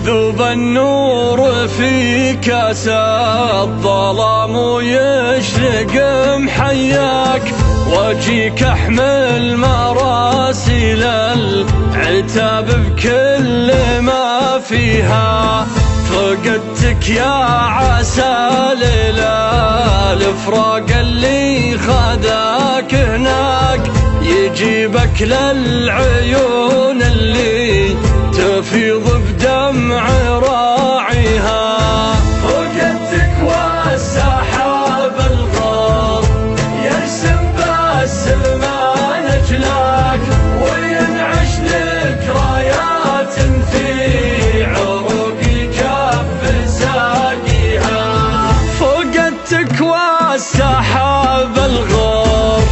يذوب النور في كاس الظلام ويشرق محياك، واجيك احمل مراسيل العتاب بكل ما فيها. فقدتك يا عسى الفراق اللي خذاك هناك، يجيبك للعيون اللي تفيض بدمع راعيها. فقدتك والسحاب الغار يرسم بالسما نجلاك، وينعش ذكريات في عروق جف ساقيها. فقدتك والسحاب الغار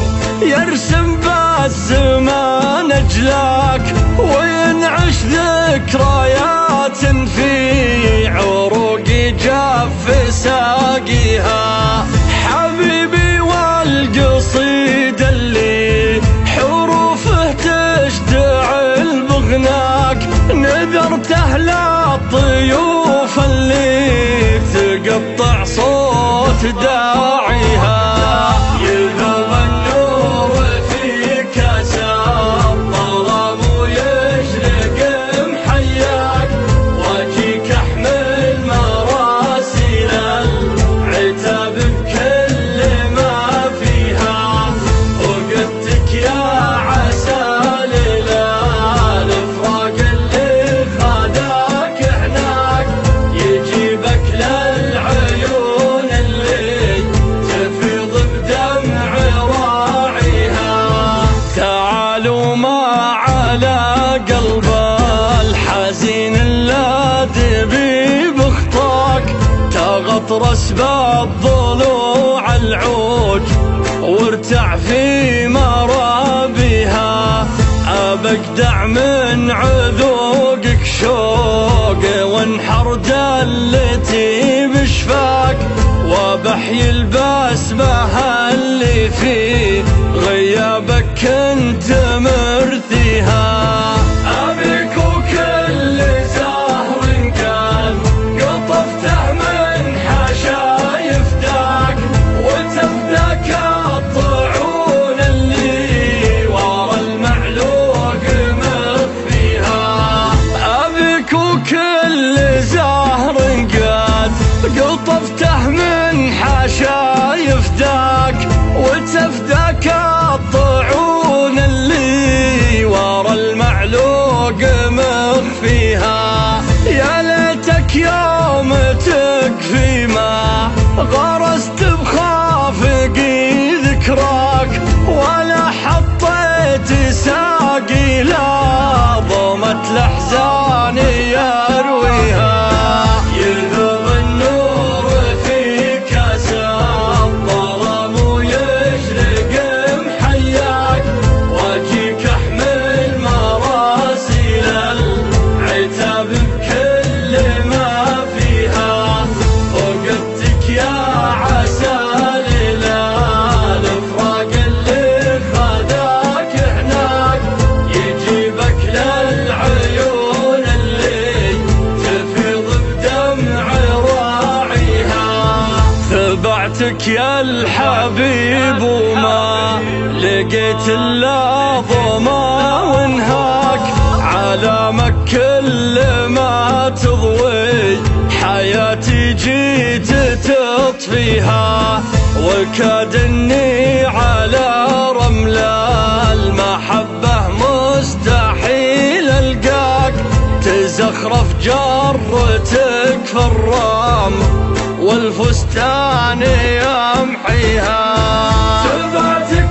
يرسم بالسما نجلاك، وينعش ذكريات في عروق جف ساقيها. حبيبي والقصيد اللي حروفه تشتعل بغناك، نذرته للطيوف اللي تقطع صوت داعيها. يذوب النور في كاس الظلام ويشرق محياك، واجيك احمل مراسيل العتاب بكل ما فيها. فقدتك يا عسى الفراق اللي خذاك هناك، يجيبك للعيون اللي تفيض بدمع راعيها. تعالوا ما على قلب الحزين الذي بخطاك، تغطرس بالضلوع العوج وارتع في مرابيها. أبقدع من عذوقك شوق وانحر دلتي بشفاك، وبحيي البسمة اللي في غيابك كنت مرثيها. أبيك وكل زهر كان قطفته من حشايف داك، وتفداك الطعون اللي ورا المعلوق مخفيها. أبيك وكل زهر قد قطفته من حشايف داك، وتفداك الطعون اللي ورا المعلوق مخفيها. يا ليتك يوم تكفي ما غرست بخافقي ذكراك، ولا حطيت ساقي لا ضمت الأحزان يرويها. يذوب النور في كاس الظلام ويشرق محياك، واجيك احمل مراسيل العتاب بكل ما فيها. فقدتك يا عسى الفراق اللي خذاك هناك، يجيبك للعيون اللي تفيض بدمع راعيها. تبعتك يا الحبيب وما لقيت الا ظما وانهاك، علامك كل ما تضوي حياتي جيت تطفيها. وكاد اني على رمل المحبة مستحيل القاك، تزخرف جرتك في الرام والفستان يمحيها. تبعتك